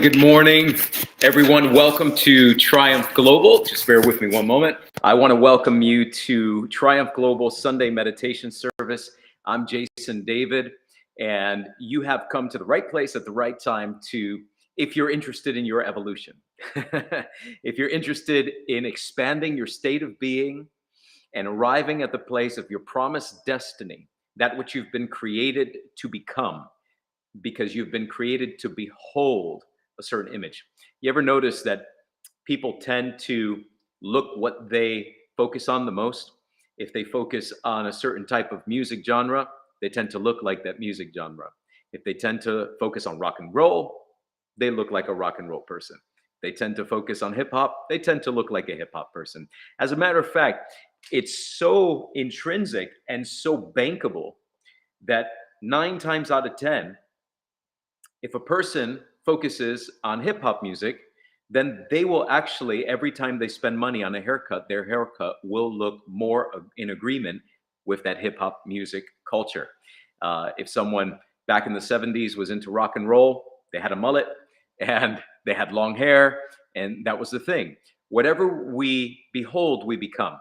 Good morning, everyone. Welcome to Triumph Global. Just bear with me one moment. I want to welcome you to Triumph Global Sunday Meditation Service. I'm Jason David, and you have come to the right place at the right time if you're interested in your evolution, if you're interested in expanding your state of being and arriving at the place of your promised destiny, that which you've been created to become, because you've been created to behold a certain image. You ever notice that people tend to look what they focus on the most? If they focus on a certain type of music genre, they tend to look like that music genre. If they tend to focus on rock and roll, they look like a rock and roll person. They tend to focus on hip hop, they tend to look like a hip hop person. As a matter of fact, it's so intrinsic and so bankable that 9 times out of 10, if a person focuses on hip hop music, then they will actually, every time they spend money on a haircut, their haircut will look more in agreement with that hip hop music culture. If someone back in the 70s was into rock and roll, they had a mullet and they had long hair, and that was the thing. Whatever we behold, we become.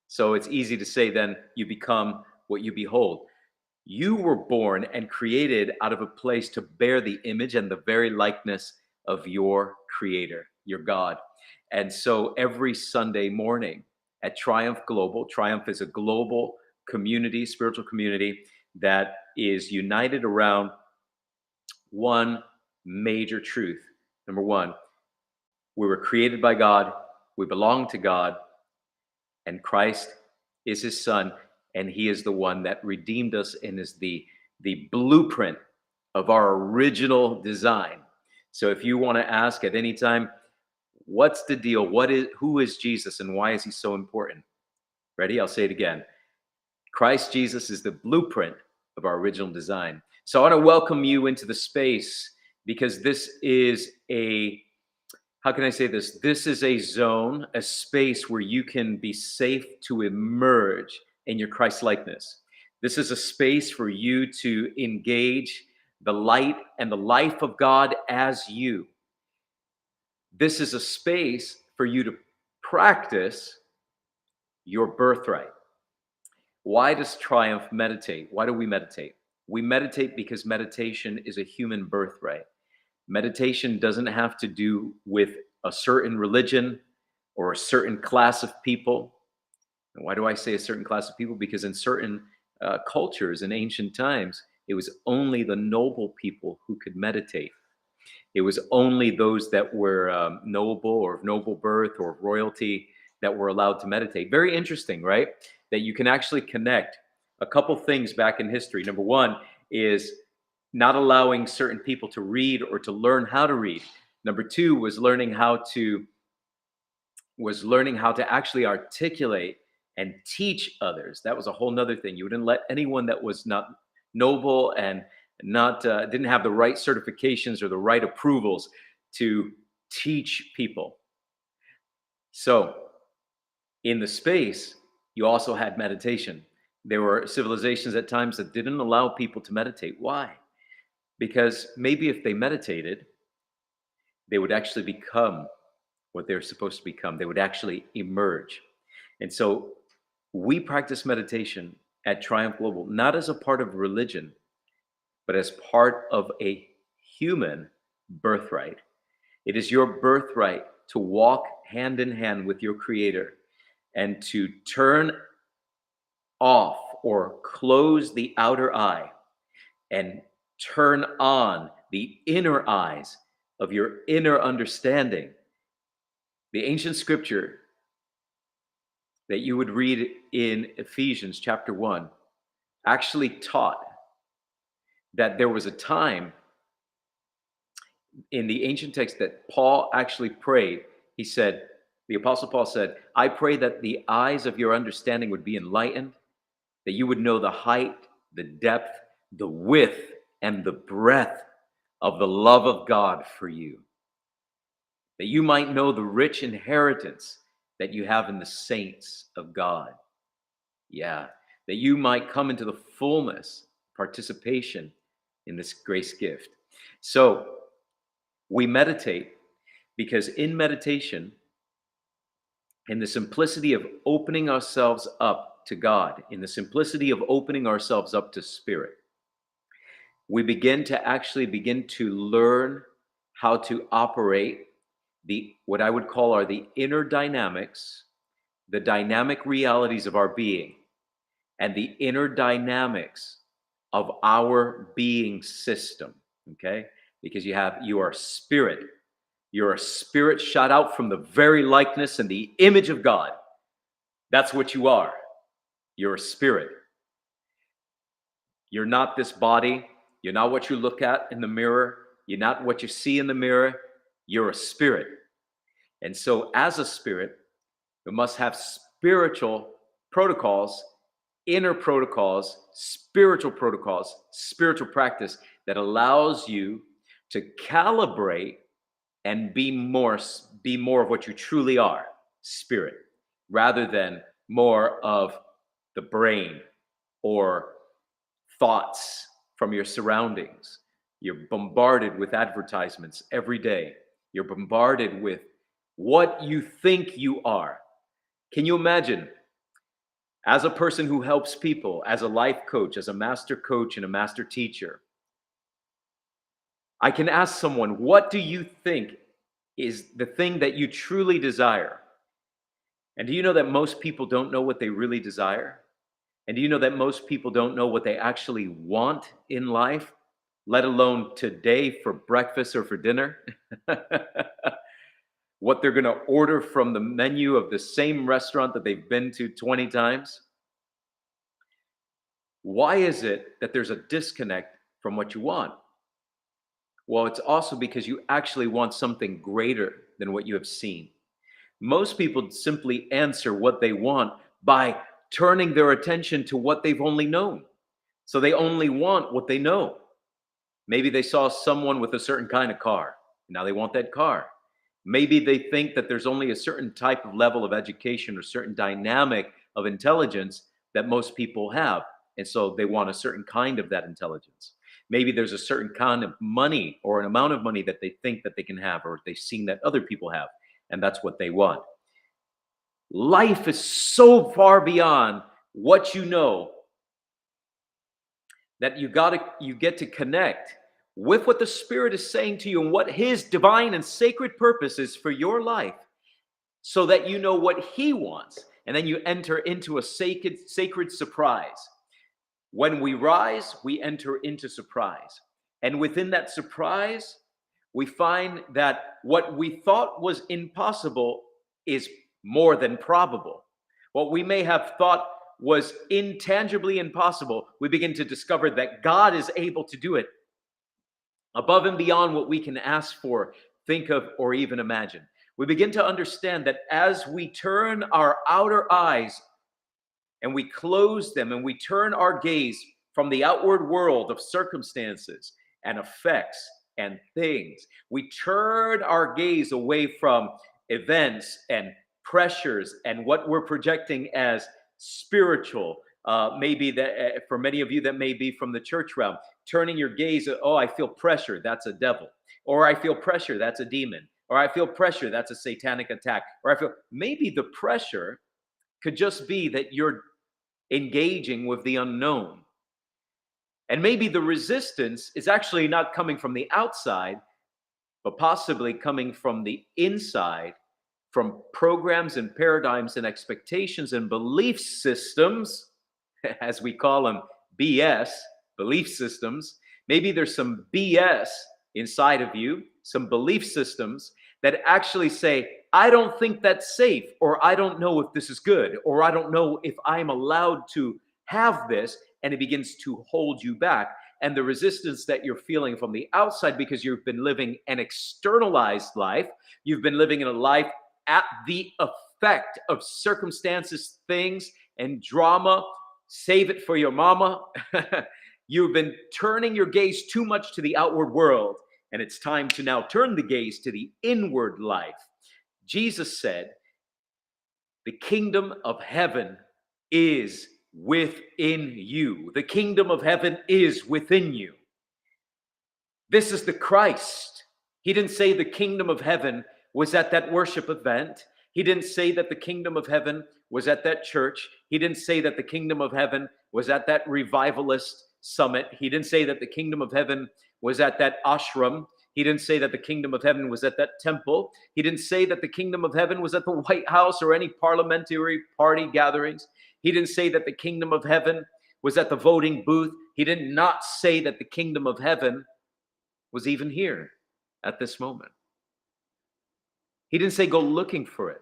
So it's easy to say then you become what you behold. You were born and created out of a place to bear the image and the very likeness of your creator, your God. And so every Sunday morning at Triumph Global, Triumph is a global community, spiritual community that is united around one major truth. Number one, we were created by God, we belong to God, and Christ is his son, and he is the one that redeemed us and is the blueprint of our original design. So if you want to ask at any time, what's the deal? Who is Jesus and why is he so important? Ready? I'll say it again. Christ Jesus is the blueprint of our original design. So I want to welcome you into the space, because this is how can I say this? This is a zone, a space where you can be safe to emerge in your Christ-likeness. This is a space for you to engage the light and the life of God as you. This is a space for you to practice your birthright. Why does Triumph meditate? Why do we meditate? We meditate because meditation is a human birthright. Meditation doesn't have to do with a certain religion, or a certain class of people. And why do I say a certain class of people? Because in certain cultures in ancient times, it was only the noble people who could meditate. It was only those that were noble or of noble birth or of royalty that were allowed to meditate. Very interesting, right? That you can actually connect a couple things back in history. Number one is not allowing certain people to read or to learn how to read. Number two was learning how to actually articulate and teach others. That was a whole nother thing. You wouldn't let anyone that was not noble and not didn't have the right certifications or the right approvals to teach people. So in the space, you also had meditation. There were civilizations at times that didn't allow people to meditate. Why? Because maybe if they meditated, they would actually become what they're supposed to become. They would actually emerge. And so we practice meditation at Triumph Global, not as a part of religion, but as part of a human birthright. It is your birthright to walk hand in hand with your Creator and to turn off or close the outer eye and turn on the inner eyes of your inner understanding. The ancient scripture that you would read in Ephesians chapter 1 actually taught that there was a time in the ancient text that Paul actually prayed. He said, the Apostle Paul said, I pray that the eyes of your understanding would be enlightened, that you would know the height, the depth, the width, and the breadth of the love of God for you, that you might know the rich inheritance that you have in the saints of God. Yeah, that you might come into the fullness, participation in this grace gift. So we meditate because in meditation, in the simplicity of opening ourselves up to God, in the simplicity of opening ourselves up to Spirit, we begin to learn how to operate what I would call are the inner dynamics, the dynamic realities of our being, and the inner dynamics of our being system. Okay? Because you are spirit. You're a spirit shot out from the very likeness and the image of God. That's what you are. You're a spirit. You're not this body. You're not what you look at in the mirror. You're not what you see in the mirror. You're a spirit. And so as a spirit, you must have spiritual protocols, inner protocols, spiritual practice that allows you to calibrate and be more of what you truly are, spirit, rather than more of the brain or thoughts from your surroundings. You're bombarded with advertisements every day. You're bombarded with what you think you are. Can you imagine, as a person who helps people, as a life coach, as a master coach and a master teacher, I can ask someone, what do you think is the thing that you truly desire? And do you know that most people don't know what they really desire? And do you know that most people don't know what they actually want in life, let alone today for breakfast or for dinner? What they're going to order from the menu of the same restaurant that they've been to 20 times? Why is it that there's a disconnect from what you want? Well, it's also because you actually want something greater than what you have seen. Most people simply answer what they want by turning their attention to what they've only known. So they only want what they know. Maybe they saw someone with a certain kind of car. Now they want that car. Maybe they think that there's only a certain type of level of education or certain dynamic of intelligence that most people have. And so they want a certain kind of that intelligence. Maybe there's a certain kind of money or an amount of money that they think that they can have or they've seen that other people have. And that's what they want. Life is so far beyond what you know that you get to connect with what the Spirit is saying to you and what His divine and sacred purpose is for your life. so that you know what he wants. And then you enter into a sacred surprise. When we rise, we enter into surprise. And within that surprise, we find that what we thought was impossible is more than probable. What we may have thought was intangibly impossible, we begin to discover that God is able to do it above and beyond what we can ask for, think of, or even imagine. We begin to understand that as we turn our outer eyes and we close them and we turn our gaze from the outward world of circumstances and effects and things, we turn our gaze away from events and pressures and what we're projecting as spiritual. Maybe that for many of you that may be from the church realm, turning your gaze, oh, I feel pressure, that's a devil. Or I feel pressure, that's a demon. Or I feel pressure, that's a satanic attack. Or I feel maybe the pressure could just be that you're engaging with the unknown. And maybe the resistance is actually not coming from the outside, but possibly coming from the inside, from programs and paradigms and expectations and belief systems, as we call them, BS, belief systems. Maybe there's some BS inside of you, some belief systems that actually say, I don't think that's safe, or I don't know if this is good, or I don't know if I'm allowed to have this, and it begins to hold you back. And the resistance that you're feeling from the outside because you've been living an externalized life, you've been living in a life at the effect of circumstances, things, and drama. Save it for your mama. You've been turning your gaze too much to the outward world, and it's time to now turn the gaze to the inward life. Jesus said, the kingdom of heaven is within you. The kingdom of heaven is within you. This is the Christ. He didn't say the kingdom of heaven was at that worship event. He didn't say that the kingdom of heaven was at that church. He didn't say that the kingdom of heaven was at that revivalist summit. He didn't say that the kingdom of heaven was at that ashram. He didn't say that the kingdom of heaven was at that temple. He didn't say that the kingdom of heaven was at the White House or any parliamentary party gatherings. He didn't say that the kingdom of heaven was at the voting booth. He did not say that the kingdom of heaven was even here at this moment. He didn't say go looking for it.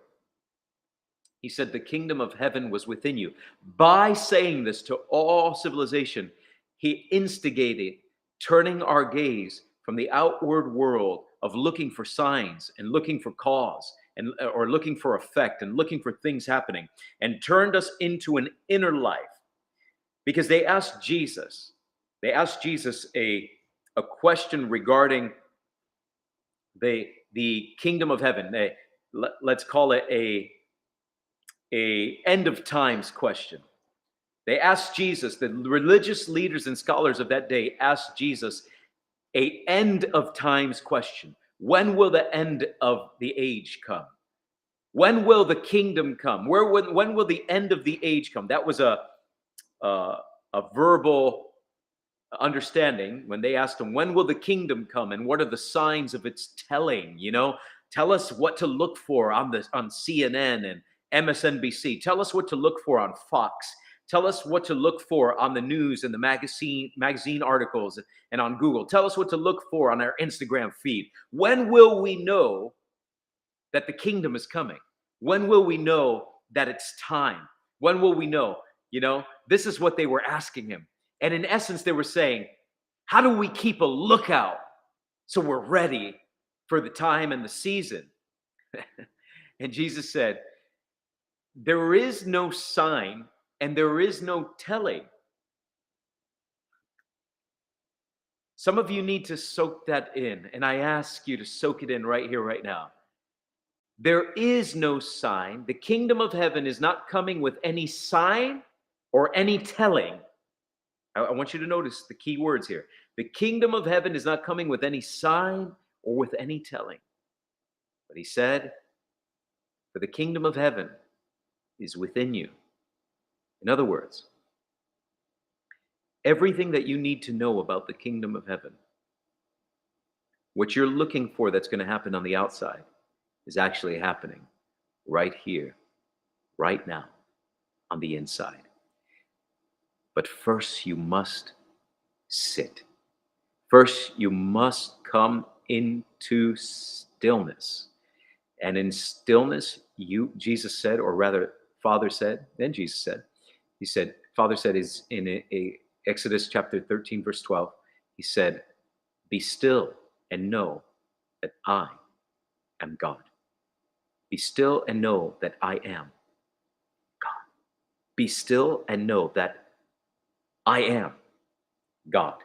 He said the kingdom of heaven was within you. By saying this to all civilization, he instigated turning our gaze from the outward world of looking for signs and looking for cause and or looking for effect and looking for things happening, and turned us into an inner life. Because they asked Jesus a question regarding the kingdom of heaven. Let's call it a end of times question. They asked Jesus, the religious leaders and scholars of that day asked Jesus a end of times question. When will the end of the age come? When will the kingdom come? When will the end of the age come? That was a verbal understanding when they asked him, when will the kingdom come and what are the signs of its telling? You know, tell us what to look for on CNN and MSNBC. Tell us what to look for on Fox. Tell us what to look for on the news and the magazine articles and on Google. Tell us what to look for on our Instagram feed. When will we know that the kingdom is coming? When will we know that it's time? When will we know? You know, this is what they were asking him. And in essence, they were saying, how do we keep a lookout so we're ready for the time and the season? And Jesus said, there is no sign and there is no telling. Some of you need to soak that in, and I ask you to soak it in right here, right now. There is no sign. The kingdom of heaven is not coming with any sign or any telling. I want you to notice the key words here. The kingdom of heaven is not coming with any sign or with any telling. But he said, for the kingdom of heaven is within you. In other words, everything that you need to know about the kingdom of heaven, what you're looking for that's going to happen on the outside, is actually happening right here, right now, on the inside. But first, you must sit. First, you must come into stillness. And in stillness, Jesus said, or rather, Father said, then Jesus said, he said, Father said is in Exodus chapter 13, verse 12, he said, be still and know that I am God. Be still and know that I am God. Be still and know that I am God.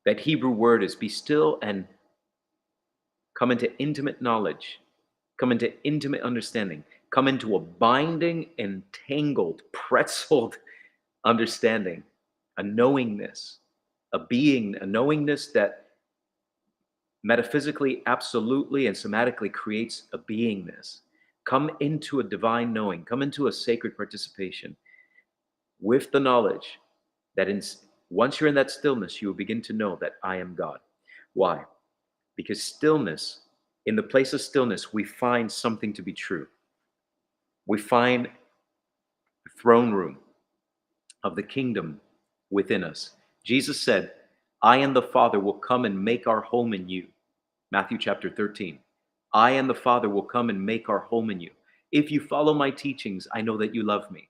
That Hebrew word is be still and come into intimate knowledge, come into intimate understanding, come into a binding, entangled, pretzeled understanding, a knowingness, a knowingness that metaphysically, absolutely, and somatically creates a beingness. Come into a divine knowing, come into a sacred participation with the knowledge that once you're in that stillness, you will begin to know that I am God. Why? Because stillness, in the place of stillness, we find something to be true. We find the throne room of the kingdom within us. Jesus said, I and the Father will come and make our home in you. Matthew chapter 13. I and the Father will come and make our home in you. If you follow my teachings, I know that you love me.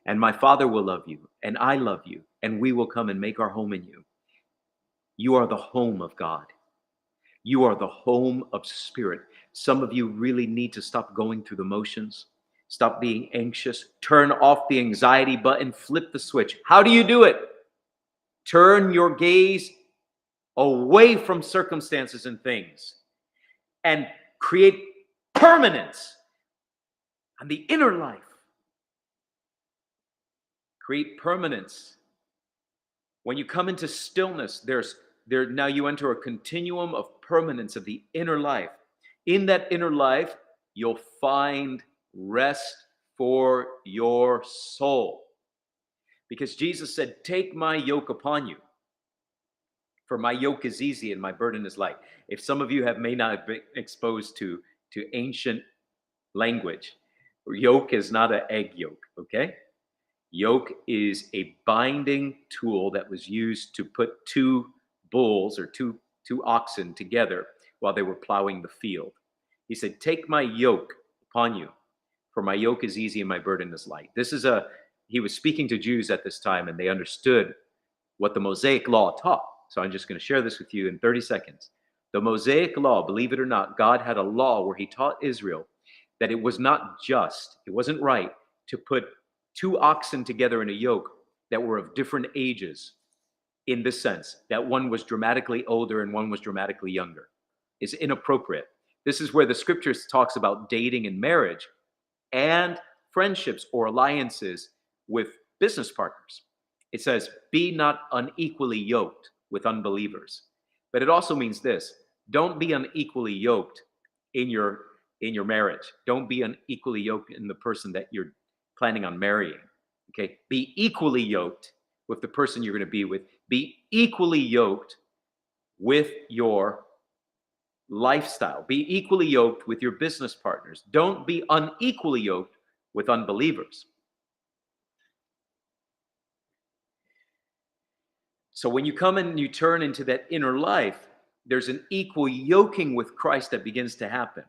And my Father will love you, and I love you, and we will come and make our home in you. You are the home of God. You are the home of spirit. Some of you really need to stop going through the motions. Stop being anxious. Turn off the anxiety button. Flip the switch. How do you do it? Turn your gaze away from circumstances and things and create permanence on the inner life. Create permanence. When you come into stillness, now you enter a continuum of permanence of the inner life. In that inner life, you'll find rest for your soul. Because Jesus said, take my yoke upon you, for my yoke is easy and my burden is light. If some of you may not have been exposed to ancient language, yoke is not an egg yolk, okay? Yoke is a binding tool that was used to put two bulls or two oxen together while they were plowing the field. He said, take my yoke upon you, for my yoke is easy and my burden is light. He was speaking to Jews at this time, and they understood what the Mosaic law taught. So I'm just going to share this with you in 30 seconds. The Mosaic law, believe it or not, God had a law where he taught Israel that it was not just, it wasn't right to put two oxen together in a yoke that were of different ages, in this sense, that one was dramatically older and one was dramatically younger. It's inappropriate. This is where the scriptures talks about dating and marriage and friendships or alliances with business partners. It says, be not unequally yoked with unbelievers. But it also means this: don't be unequally yoked in your marriage. Don't be unequally yoked in the person that you're planning on marrying. Okay, be equally yoked with the person you're going to be with. Be equally yoked with your lifestyle. Be equally yoked with your business partners. Don't be unequally yoked with unbelievers. So when you come and you turn into that inner life, there's an equal yoking with Christ that begins to happen.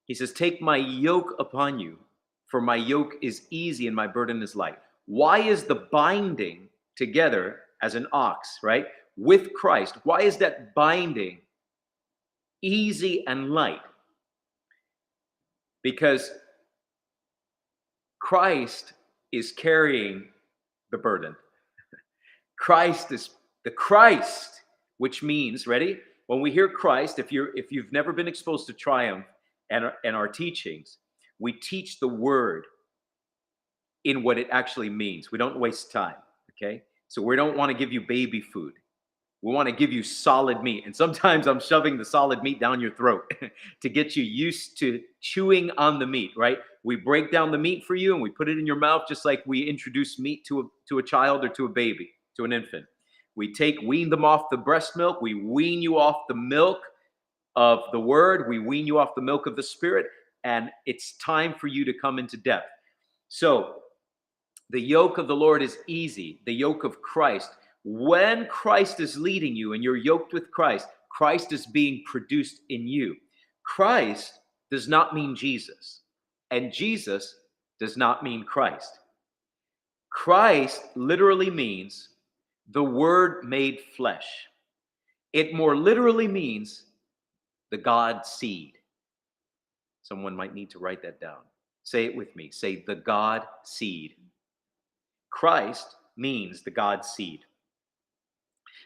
He says, take my yoke upon you, for my yoke is easy and my burden is light. Why is the binding together as an ox, right, with Christ? Why is that binding easy and light? Because Christ is carrying the burden. Christ is the Christ, which means, ready? When we hear Christ, if you've never been exposed to Triumph and our teachings, we teach the word in what it actually means. We don't waste time, okay? So we don't want to give you baby food. We want to give you solid meat. And sometimes I'm shoving the solid meat down your throat to get you used to chewing on the meat, right? We break down the meat for you and we put it in your mouth just like we introduce meat to a child or to a baby, to an infant. We wean them off the breast milk. We wean you off the milk of the word. We wean you off the milk of the spirit. and it's time for you to come into depth. So the yoke of the Lord is easy, the yoke of Christ. When Christ is leading you and you're yoked with Christ, Christ is being produced in you. Christ does not mean Jesus, and Jesus does not mean Christ. Christ literally means the Word made flesh. It more literally means the God seed. Someone might need to write that down. Say it with me. Say the God seed. Christ means the God seed.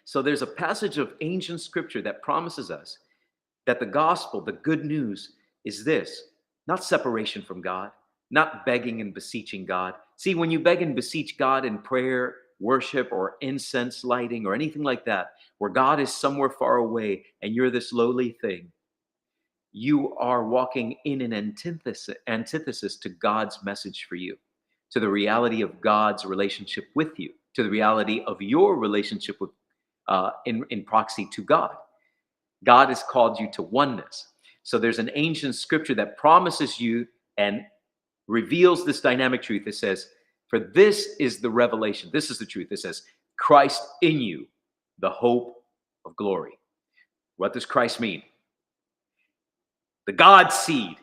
So there's a passage of ancient scripture that promises us that the gospel, the good news, is this: not separation from God, not begging and beseeching God. See, when you beg and beseech God in prayer, worship, or incense lighting, or anything like that, where God is somewhere far away and you're this lowly thing, you are walking in an antithesis to God's message for you, to the reality of God's relationship with you, to the reality of your relationship with in proxy to God. God has called you to oneness. So there's an ancient scripture that promises you and reveals this dynamic truth. It says, for this is the revelation. This is the truth. It says, Christ in you, the hope of glory. What does Christ mean? The God seed.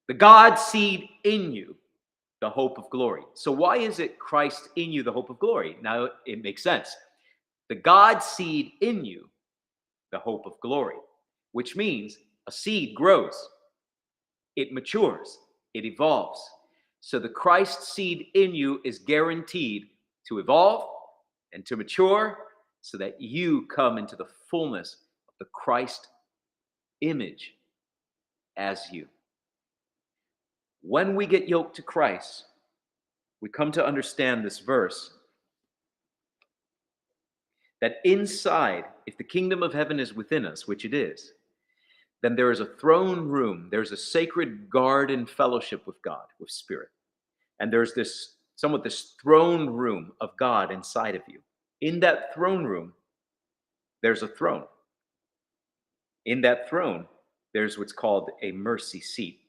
The God seed in you, the hope of glory. So why is it Christ in you, the hope of glory? Now it makes sense. The God seed in you, the hope of glory, which means a seed grows, it matures, it evolves. So the Christ seed in you is guaranteed to evolve and to mature so that you come into the fullness of the Christ image as you. When we get yoked to Christ, we come to understand this verse that inside, if the kingdom of heaven is within us, which it is, then there is a throne room. There's a sacred garden fellowship with God, with Spirit. And there's this throne room of God inside of you. In that throne room, there's a throne. In that throne, there's what's called a mercy seat.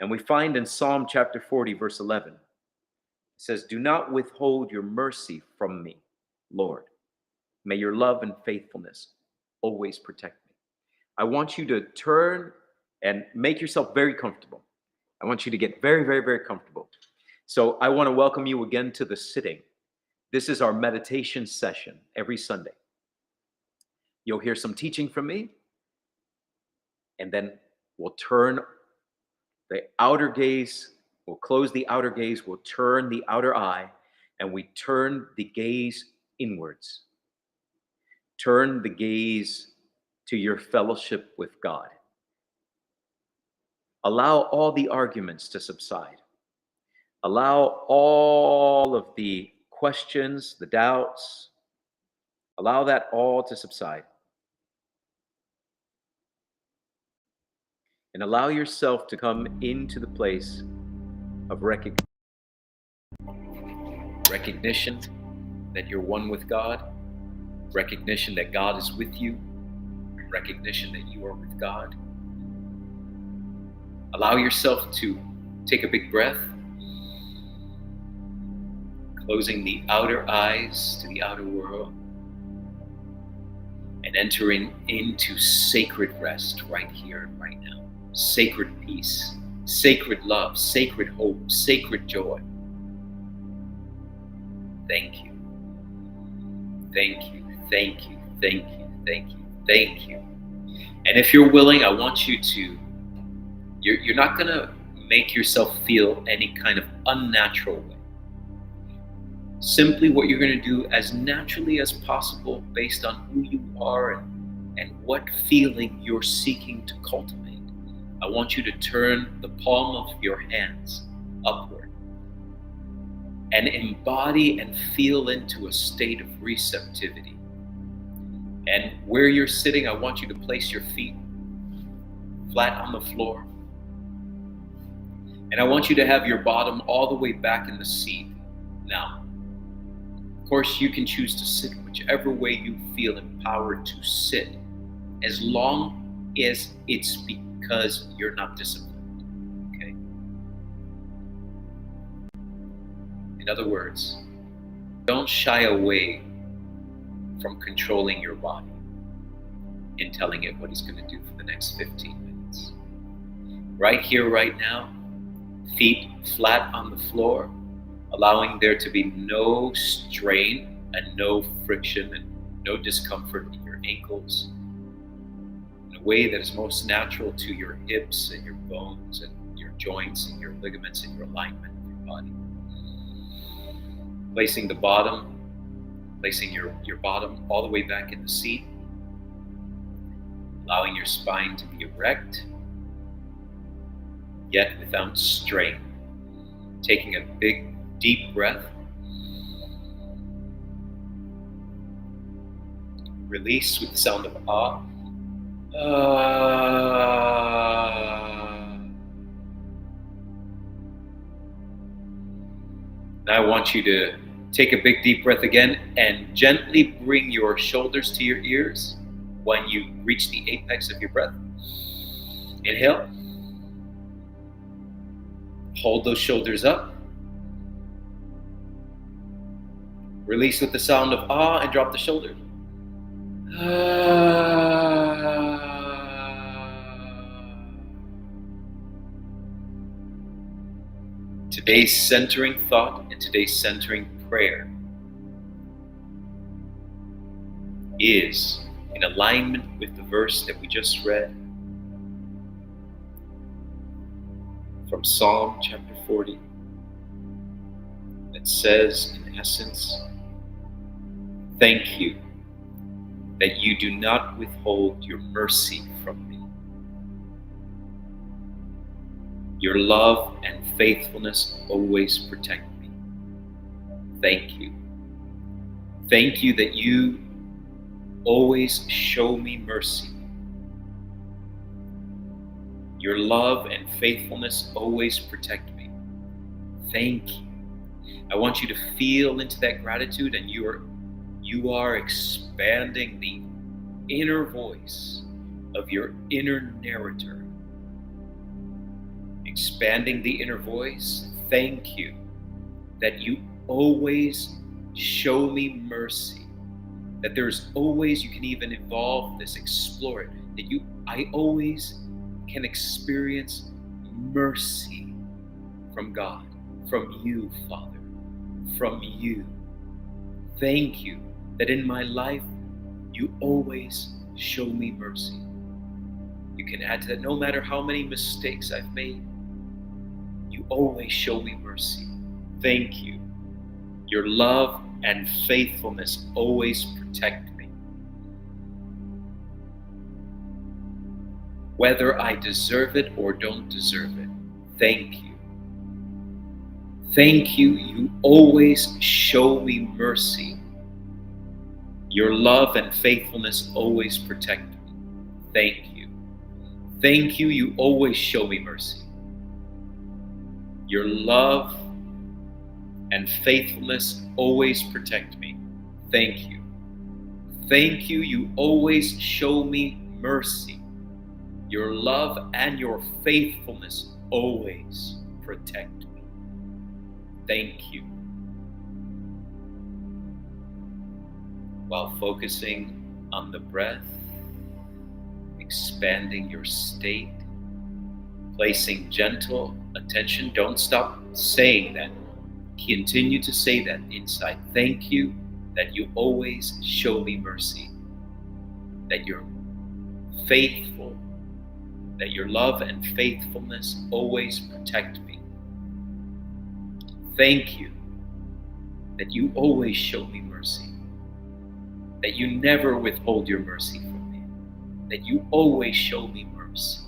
And we find in Psalm chapter 40, verse 11, it says, do not withhold your mercy from me, Lord. May your love and faithfulness always protect me. I want you to turn and make yourself very comfortable. I want you to get very, very, very comfortable. So I want to welcome you again to the sitting. This is our meditation session every Sunday. You'll hear some teaching from me, and then we'll turn the outer gaze, we'll close the outer gaze, we'll turn the outer eye, and we turn the gaze inwards. Turn the gaze to your fellowship with God. Allow all the arguments to subside. Allow all of the questions, the doubts, allow that all to subside. And allow yourself to come into the place of recognition that you're one with God, recognition that God is with you, recognition that you are with God. Allow yourself to take a big breath, closing the outer eyes to the outer world, and entering into sacred rest right here and right now. Sacred peace, sacred love, sacred hope, sacred joy. Thank you. Thank you, thank you, thank you, thank you, thank you. And if you're willing, I want you to, you're not going to make yourself feel any kind of unnatural way. Simply what you're going to do as naturally as possible based on who you are and what feeling you're seeking to cultivate. I want you to turn the palm of your hands upward and embody and feel into a state of receptivity. And where you're sitting, I want you to place your feet flat on the floor. And I want you to have your bottom all the way back in the seat. Now, of course, you can choose to sit whichever way you feel empowered to sit, as long as it's because you're not disciplined. Okay? In other words, don't shy away from controlling your body and telling it what it's going to do for the next 15 minutes. Right here, right now, feet flat on the floor, allowing there to be no strain and no friction and no discomfort in your ankles, in a way that is most natural to your hips and your bones and your joints and your ligaments and your alignment of your body. Placing your bottom all the way back in the seat, allowing your spine to be erect, yet without strain. Taking a big, deep breath. Release with the sound of ah. Now I want you to take a big, deep breath again and gently bring your shoulders to your ears when you reach the apex of your breath. Inhale. Hold those shoulders up. Release with the sound of ah and drop the shoulders. Today's centering thought and today's centering prayer is in alignment with the verse that we just read from Psalm chapter 40 that says, in essence, thank you that you do not withhold your mercy from me. Your love and faithfulness always protect me. Thank you. Thank you that you always show me mercy. Your love and faithfulness always protect me. Thank you. I want you to feel into that gratitude, and you are expanding the inner voice of your inner narrator. Expanding the inner voice. Thank you that you always show me mercy. That there's always, you can even evolve this, explore it, that I always can experience mercy from God, from you, Father, from you. Thank you that in my life, you always show me mercy. You can add to that, no matter how many mistakes I've made, you always show me mercy. Thank you. Your love and faithfulness always protect me. Whether I deserve it or don't deserve it, thank you. Thank you, you always show me mercy. Your love and faithfulness always protect me. Thank you. Thank you, you always show me mercy. Your love and faithfulness always protect me. Thank you. Thank you, you always show me mercy. Your love and your faithfulness always protect me. Thank you. While focusing on the breath, expanding your state, placing gentle attention. Don't stop saying that. Continue to say that inside. Thank you that you always show me mercy, that you're faithful, that your love and faithfulness always protect me. Thank you that you always show me mercy, that you never withhold your mercy from me, that you always show me mercy,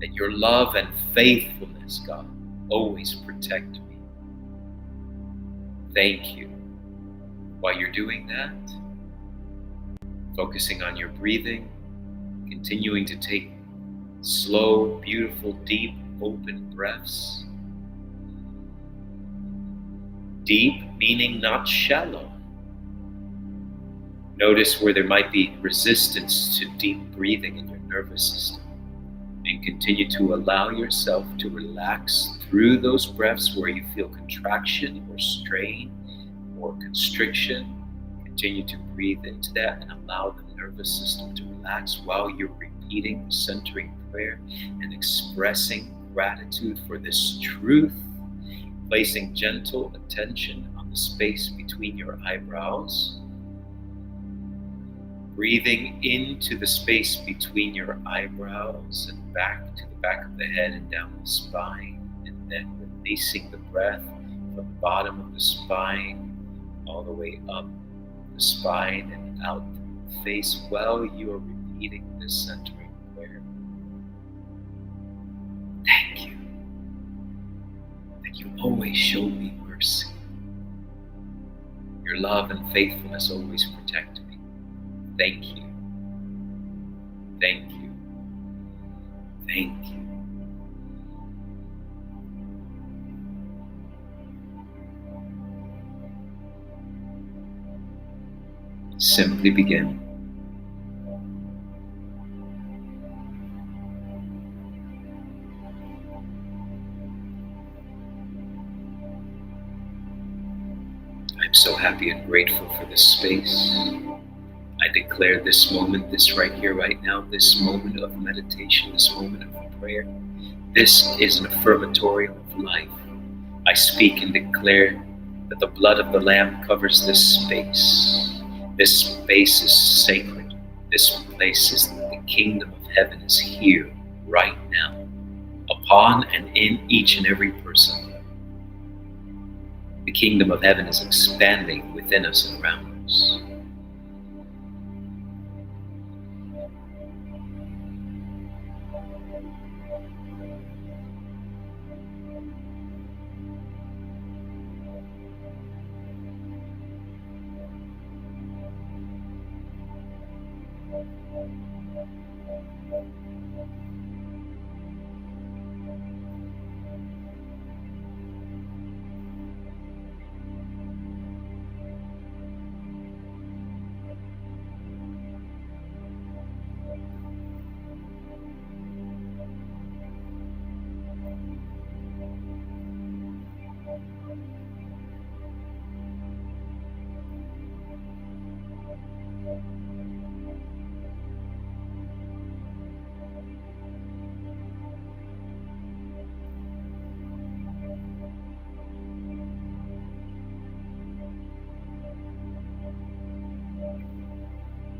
that your love and faithfulness, God, always protect me. Thank you. While you're doing that, focusing on your breathing, continuing to take slow, beautiful, deep, open breaths. Deep meaning not shallow. Notice where there might be resistance to deep breathing in your nervous system. And continue to allow yourself to relax through those breaths where you feel contraction or strain or constriction. Continue to breathe into that and allow the nervous system to relax while you're repeating the centering prayer and expressing gratitude for this truth, placing gentle attention on the space between your eyebrows, breathing into the space between your eyebrows and back to the back of the head and down the spine, and then releasing the breath from the bottom of the spine all the way up the spine and out the face while you are repeating this centering prayer. Thank you that you always show me mercy. Your love and faithfulness always protect me. Thank you. Thank you. Thank you. Simply begin. I'm so happy and grateful for this space. I declare this moment, this right here, right now, this moment of meditation, this moment of prayer, this is an affirmatorium of life. I speak and declare that the blood of the Lamb covers this space. This space is sacred. This place is the kingdom of heaven is here, right now, upon and in each and every person. The kingdom of heaven is expanding within us and around us.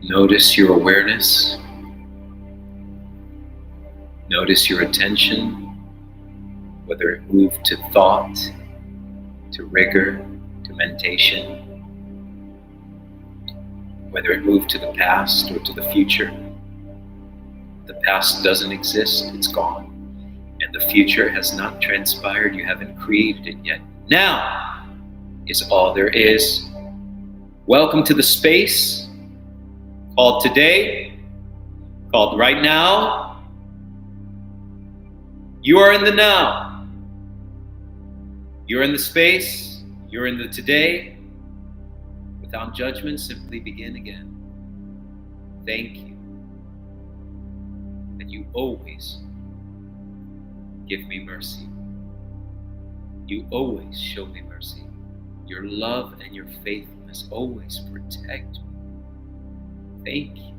Notice your awareness. Notice your attention, whether it moved to thought, to rigor, to mentation, whether it moved to the past or to the future. The past doesn't exist, it's gone. And the future has not transpired, you haven't created it yet. Now is all there is. Welcome to the space called today, called right now. You are in the now. You're in the space, you're in the today. Without judgment, simply begin again. Thank you that you always give me mercy. You always show me mercy. Your love and your faithfulness always protect me. Thank you.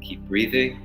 Keep breathing.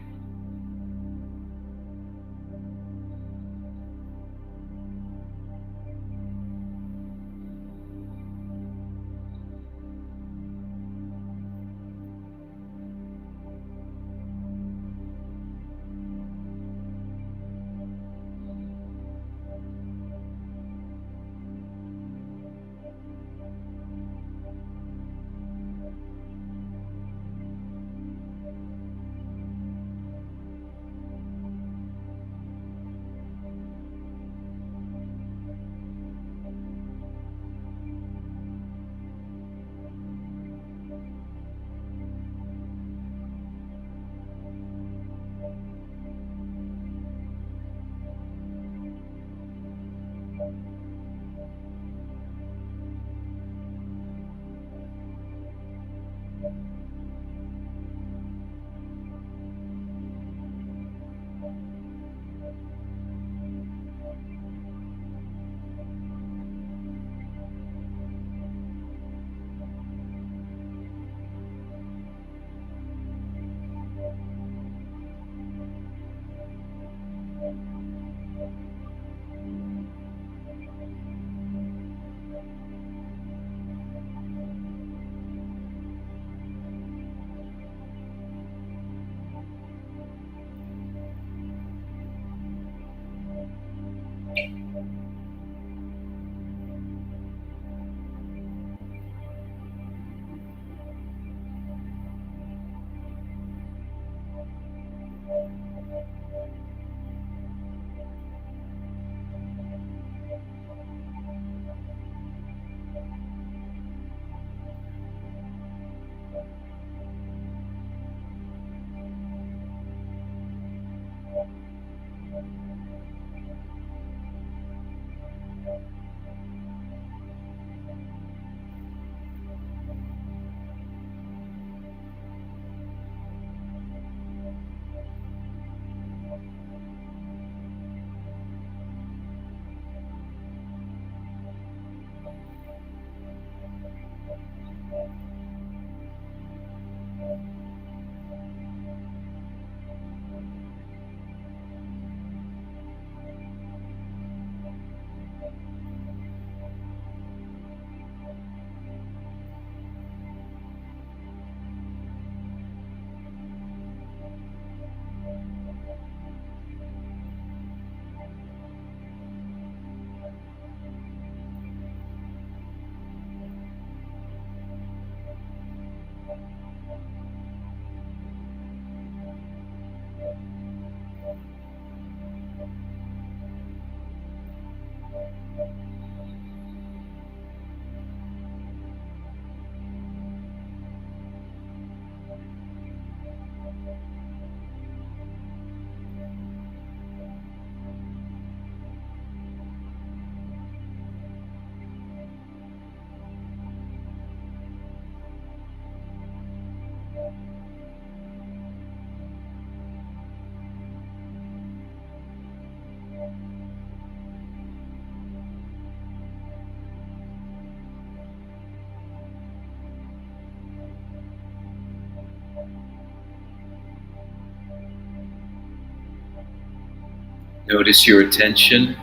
Notice your attention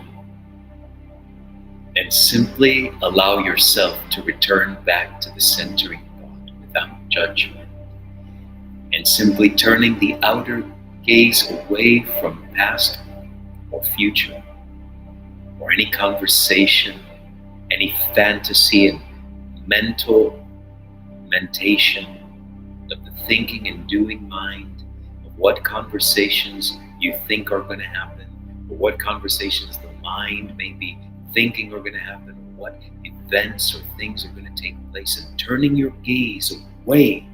and simply allow yourself to return back to the centering thought without judgment, and simply turning the outer gaze away from past or future, or any conversation, any fantasy and mentation of the thinking and doing mind, of what conversations you think are going to happen, or what conversations the mind may be thinking are going to happen, or what events or things are going to take place, and turning your gaze away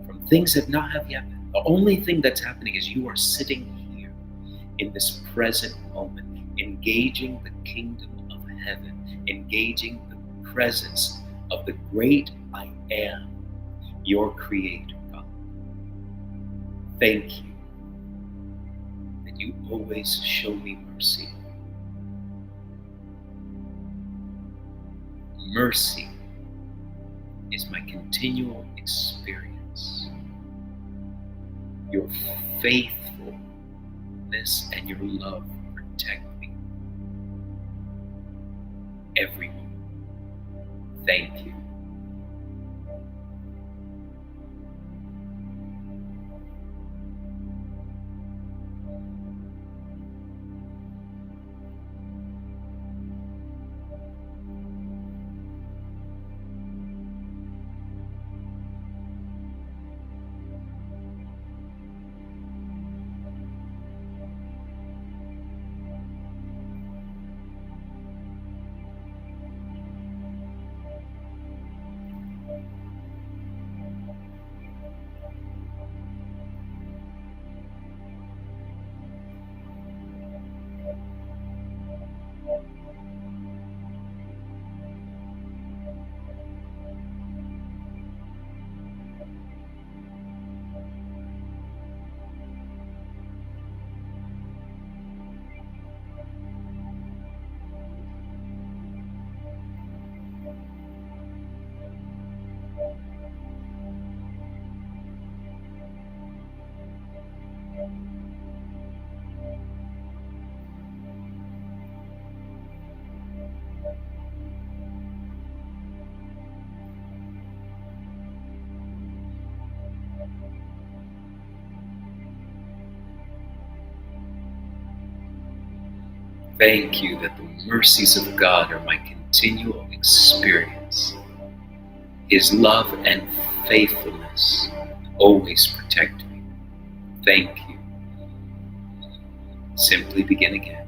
from things that not have yet happened. The only thing that's happening is you are sitting here in this present moment, engaging the kingdom of heaven, engaging the presence of the great I am, your creator, God. Thank you that you always show me mercy. Mercy is my continual experience. Your faithfulness and your love protect me every moment. Thank you. Thank you that the mercies of God are my continual experience. His love and faithfulness always protect me. Thank you. Simply begin again.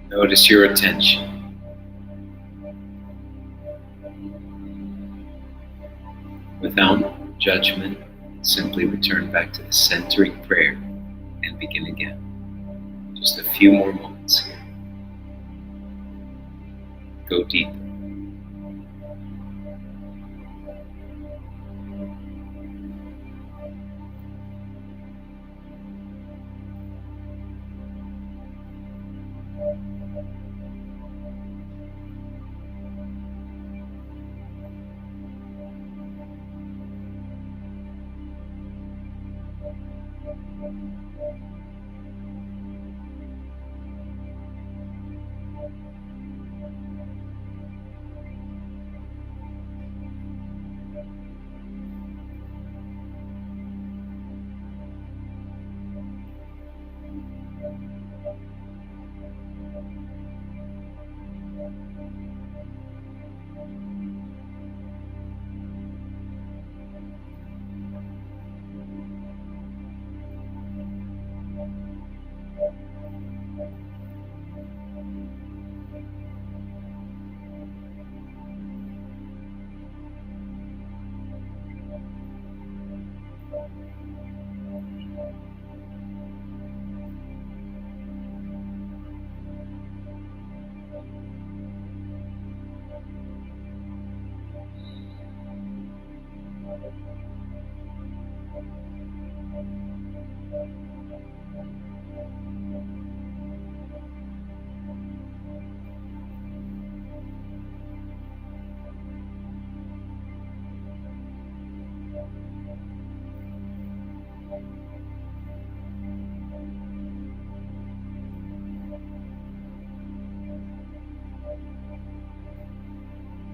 Notice your attention. Without judgment, simply return back to the centering prayer and begin again. Just a few more moments here. Go deeper.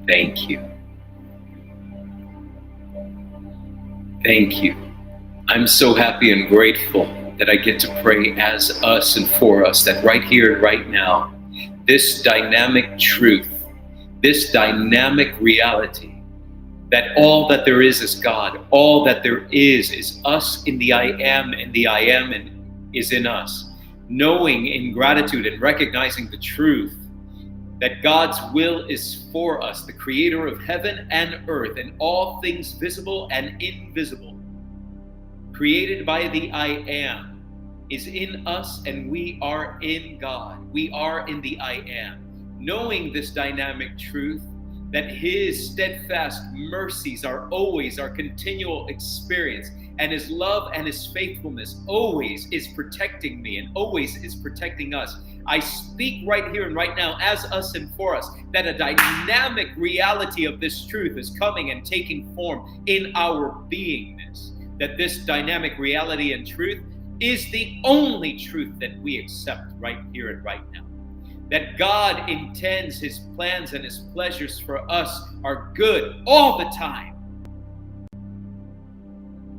Thank you. Thank you. I'm so happy and grateful that I get to pray as us and for us, that right here and right now, this dynamic truth, this dynamic reality, that all that there is God, all that there is us in the I am, and the I am and is in us. Knowing in gratitude and recognizing the truth that God's will is for us, the creator of heaven and earth and all things visible and invisible, created by the I am, is in us, and we are in God. We are in the I am. Knowing this dynamic truth, that his steadfast mercies are always our continual experience, and his love and his faithfulness always is protecting me and always is protecting us. I speak right here and right now as us and for us, that a dynamic reality of this truth is coming and taking form in our beingness. That this dynamic reality and truth is the only truth that we accept right here and right now. That God intends his plans and his pleasures for us are good all the time.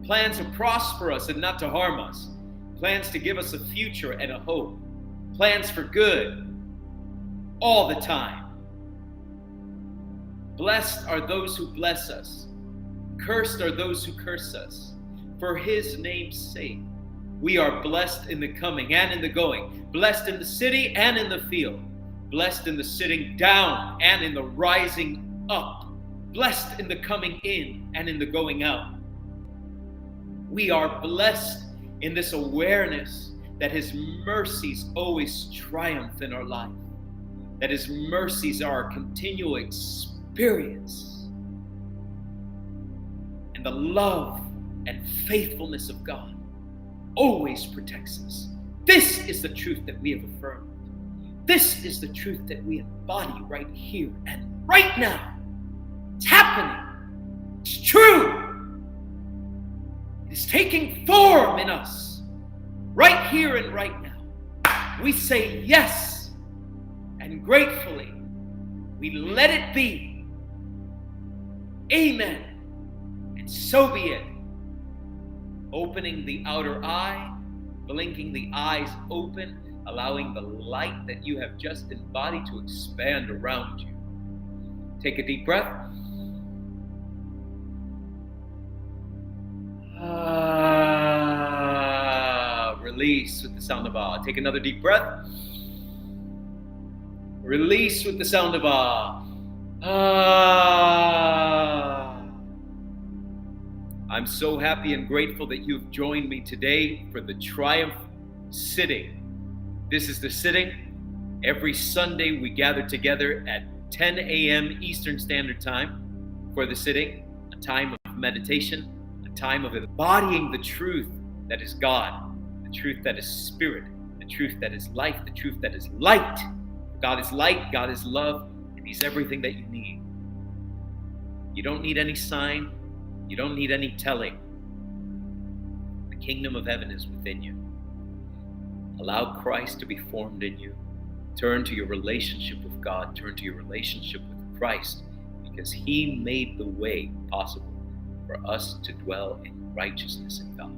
Plans to prosper us and not to harm us. Plans to give us a future and a hope. Plans for good all the time. Blessed are those who bless us. Cursed are those who curse us. For his name's sake, we are blessed in the coming and in the going, blessed in the city and in the field, blessed in the sitting down and in the rising up, blessed in the coming in and in the going out. We are blessed in this awareness that his mercies always triumph in our life, that his mercies are our continual experience, and the love and faithfulness of God always protects us. This is the truth that we have affirmed. This is the truth that we embody right here and right now. It's happening. It's true. It is taking form in us right here and right now. We say yes, and gratefully we let it be. Amen. And so be it. Opening the outer eye, blinking the eyes open, allowing the light that you have just embodied to expand around you. Take a deep breath. Release with the sound of ah. Take another deep breath. Release with the sound of ah. Ah. I'm so happy and grateful that you've joined me today for the Triumph Sitting. This is the sitting. Every Sunday we gather together at 10 a.m. Eastern Standard Time for the sitting, a time of meditation, a time of embodying the truth that is God, the truth that is spirit, the truth that is life, the truth that is light. God is light, God is love, and He's everything that you need. You don't need any sign, you don't need any telling. The kingdom of heaven is within you. Allow Christ to be formed in you. Turn to your relationship with God, turn to your relationship with Christ, because He made the way possible for us to dwell in righteousness in God.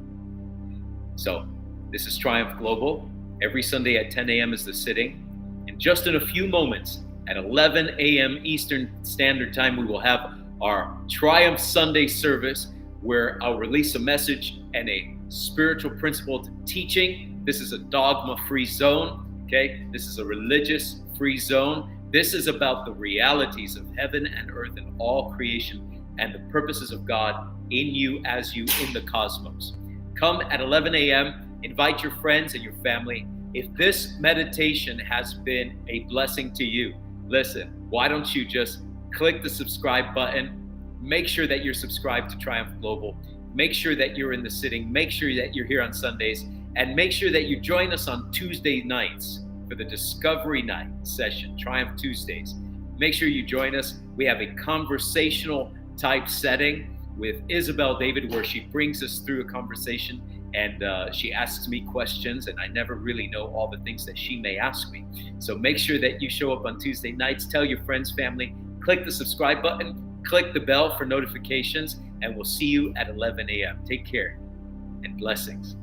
So, this is Triumph Global. Every Sunday at 10 a.m. is the sitting. And just in a few moments, at 11 a.m. Eastern Standard Time, we will have our Triumph Sunday service, where I'll release a message and a spiritual principle teaching. This is a dogma-free zone. Okay, this is a religious-free zone. This is about the realities of heaven and earth and all creation and the purposes of God in you, as you, in the cosmos. Come at 11 a.m., invite your friends and your family. If this meditation has been a blessing to you, listen, why don't you just click the subscribe button, make sure that you're subscribed to Triumph Global, make sure that you're in the sitting, make sure that you're here on Sundays, and make sure that you join us on Tuesday nights for the Discovery Night session, Triumph Tuesdays. Make sure you join us. We have a conversational type setting with Isabel David, where she brings us through a conversation and she asks me questions, and I never really know all the things that she may ask me. So make sure that you show up on Tuesday nights. Tell your friends, family, click the subscribe button, click the bell for notifications, and we'll see you at 11 a.m. Take care and blessings.